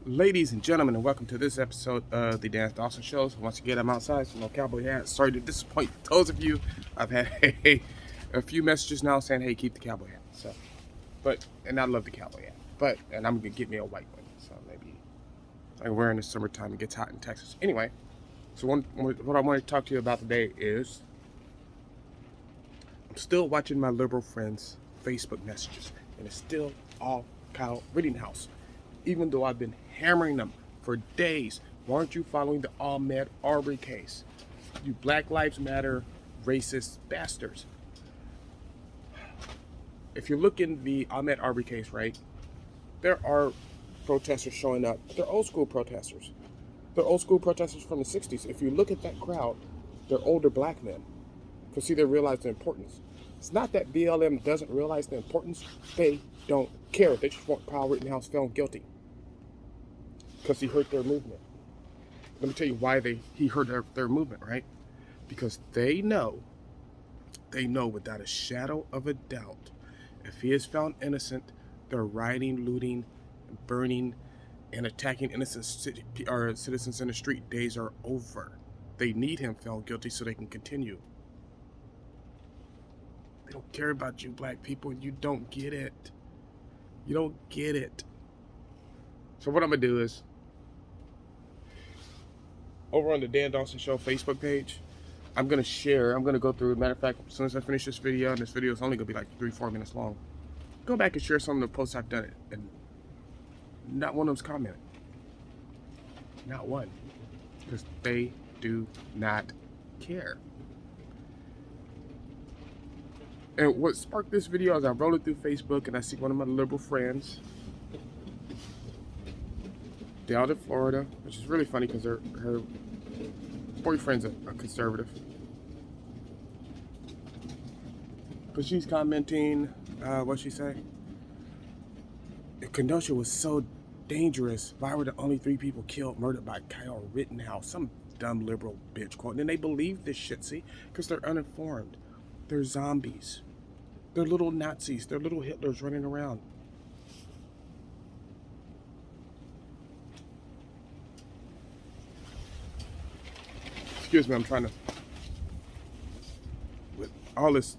Ladies and gentlemen, and welcome to this episode of the Dawson Show. So once again, I'm outside, so no cowboy hat. Sorry to disappoint those of you. I've had a few messages now saying, "Hey, keep the cowboy hat." And I love the cowboy hat, and I'm gonna get me a white one. So maybe I can wear in the summertime. It gets hot in Texas. Anyway, so what I want to talk to you about today is I'm still watching my liberal friends' Facebook messages, and it's still all Kyle Rittenhouse. Even though I've been hammering them for days, why aren't you following the Ahmed Arbery case? You Black Lives Matter racist bastards. If you look in the Ahmed Arbery case, right, there are protesters showing up. They're old school protesters. They're old school protesters from the 60s. If you look at that crowd, they're older black men. Because see, they realize the importance. It's not that BLM doesn't realize the importance. They don't care. They just want Kyle Rittenhouse found guilty. Because he hurt their movement. Let me tell you why he hurt their movement, right? Because they know without a shadow of a doubt, if he is found innocent, they're rioting, looting, burning, and attacking innocent citizens in the street. Days are over. They need him found guilty so they can continue. They don't care about you black people. You don't get it. You don't get it. So what I'm going to do is, over on the Dan Dawson Show Facebook page, I'm going to go through. Matter of fact, as soon as I finish this video, and this video is only going to be like 3-4 minutes long, go back and share some of the posts I've done, and not one of them's commented. Not one. Because they do not care. And what sparked this video is I rolled it through Facebook, and I see one of my liberal friends down in Florida, which is really funny because her boyfriend's a conservative. But she's commenting, what'd she say? If Kenosha was so dangerous, why were the only 3 people killed, murdered by Kyle Rittenhouse? Some dumb liberal bitch quote. And they believe this shit, see? Because they're uninformed. They're zombies. They're little Nazis. They're little Hitlers running around. Excuse me, I'm trying to, with all this,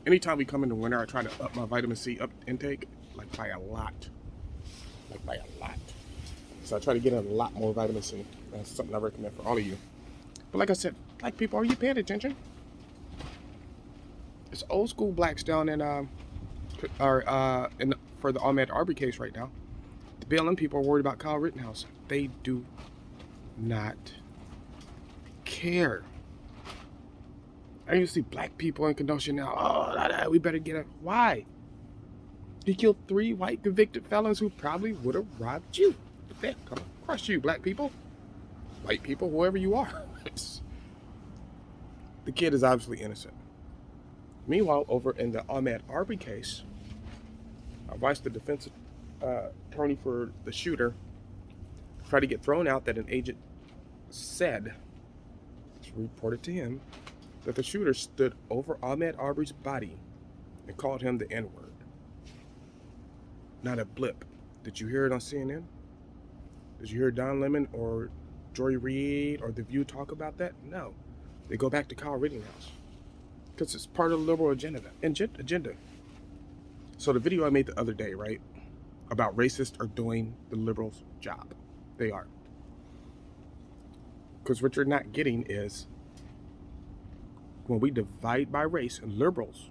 anytime we come into winter, I try to up my vitamin C intake, like by a lot. So I try to get in a lot more vitamin C. That's something I recommend for all of you. But like I said, black people, are you paying attention? It's old school blacks down for the Ahmed Arbery case right now. The BLM people are worried about Kyle Rittenhouse. They do not care. And you see black people in Kenosha now. Oh, we better get it. Why? He killed 3 white convicted felons who probably would have robbed you. They're gonna crush you, black people, white people, whoever you are. The kid is obviously innocent. Meanwhile, over in the Ahmed Arbery case, I watched the defense attorney for the shooter try to get thrown out that an agent said, it's reported to him, that the shooter stood over Ahmed Arbery's body and called him the N-word. Not a blip. Did you hear it on CNN? Did you hear Don Lemon or Joy Reid or The View talk about that? No. They go back to Kyle Rittenhouse because it's part of the liberal agenda. So the video I made the other day, right, about racists are doing the liberals' job. They are. Because what you're not getting is when we divide by race, and liberals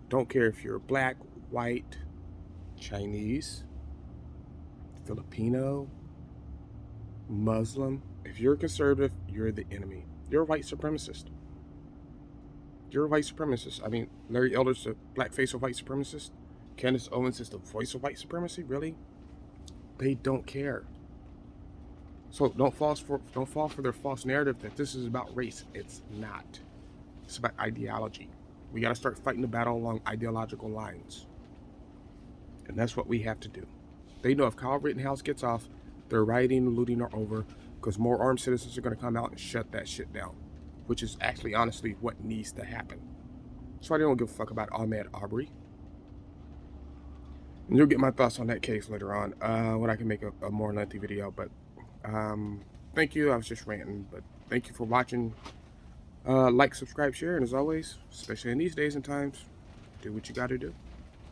don't care if you're black, white, Chinese, Filipino, Muslim. If you're a conservative, you're the enemy. You're a white supremacist. You're a white supremacist. I mean, Larry Elder's the black face of white supremacist. Candace Owens is the voice of white supremacy. Really? They don't care. So don't fall for their false narrative that this is about race. It's not. It's about ideology. We got to start fighting the battle along ideological lines. And that's what we have to do. They know if Kyle Rittenhouse gets off, their rioting and looting are over because more armed citizens are going to come out and shut that shit down, which is actually, honestly, what needs to happen. So I don't give a fuck about Ahmed Arbery. And you'll get my thoughts on that case later on when I can make a more lengthy video. But thank you. I was just ranting, but thank you for watching. Like, subscribe, share, and as always, especially in these days and times, do what you got to do.